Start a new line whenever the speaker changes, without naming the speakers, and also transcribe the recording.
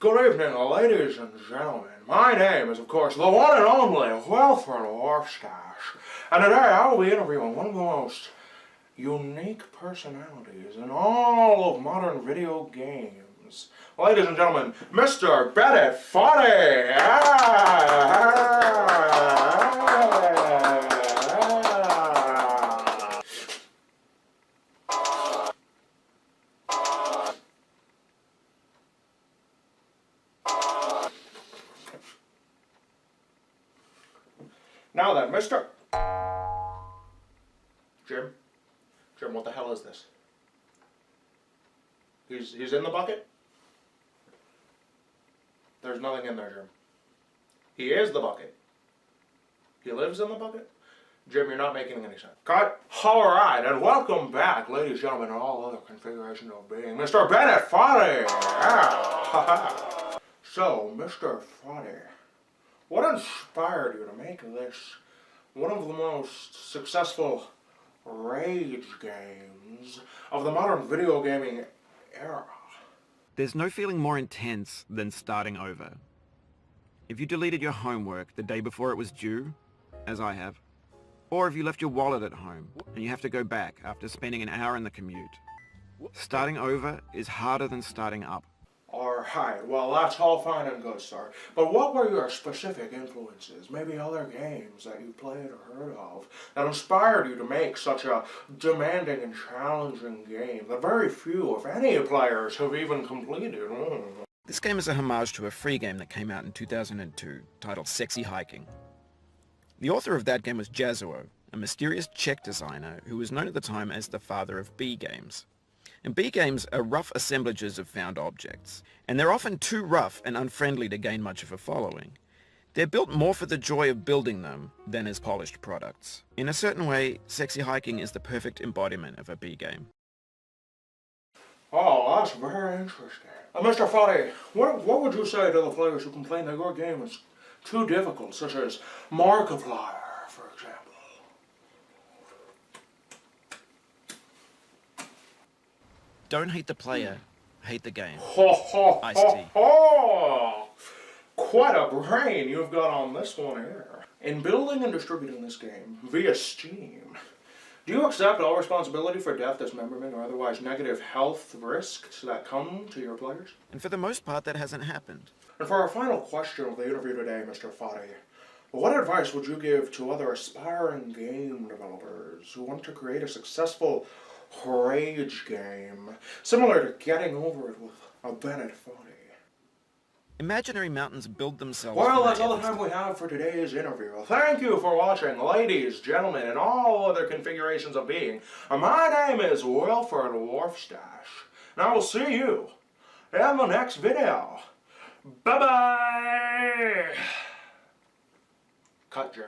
Good evening, ladies and gentlemen. My name is, of course, the one and only Wilford Warstache. And today I'll be interviewing one of the most unique personalities in all of modern video games. Ladies and gentlemen, Mr. Bennett Foddy! Now then, Mr. Jim, what the hell is this? He's in the bucket? There's nothing in there, Jim. He is the bucket. He lives in the bucket? Jim, you're not making any sense. Cut. Alright, and welcome back, ladies and gentlemen, to all other configurations of being. Mr. Bennett Foddy! Yeah. So, Mr. Foddy, what inspired you to make this one of the most successful rage games of the modern video gaming era?
There's no feeling more intense than starting over. If you deleted your homework the day before it was due, as I have, or if you left your wallet at home and you have to go back after spending an hour in the commute, starting over is harder than starting up.
Alright, well that's all fine and good, sir. But what were your specific influences, maybe other games that you played or heard of, that inspired you to make such a demanding and challenging game that very few, if any, players have even completed?
This game is a homage to a free game that came out in 2002, titled Sexy Hiking. The author of that game was Jazuo, a mysterious Czech designer who was known at the time as the father of B games. And B games are rough assemblages of found objects, and they're often too rough and unfriendly to gain much of a following. They're built more for the joy of building them than as polished products. In a certain way, Sexy Hiking is the perfect embodiment of a B game.
Oh, that's very interesting. Mr. Foddy, what would you say to the players who complain that your game is too difficult, such as Markiplier, for example?
Don't hate the player, hate the game.
Ice-T. Quite a brain you've got on this one here. In building and distributing this game via Steam, do you accept all responsibility for death, dismemberment, or otherwise negative health risks that come to your players?
And for the most part, that hasn't happened.
And for our final question of the interview today, Mr. Foddy, what advice would you give to other aspiring game developers who want to create a successful rage game, similar to Getting Over It with a Bennett Foddy?
Imaginary mountains build themselves.
Well, that's all the time we have for today's interview. Thank you for watching, ladies, gentlemen, and all other configurations of being. My name is Wilford Warstache, and I will see you in the next video. Bye-bye! Cut, Jim.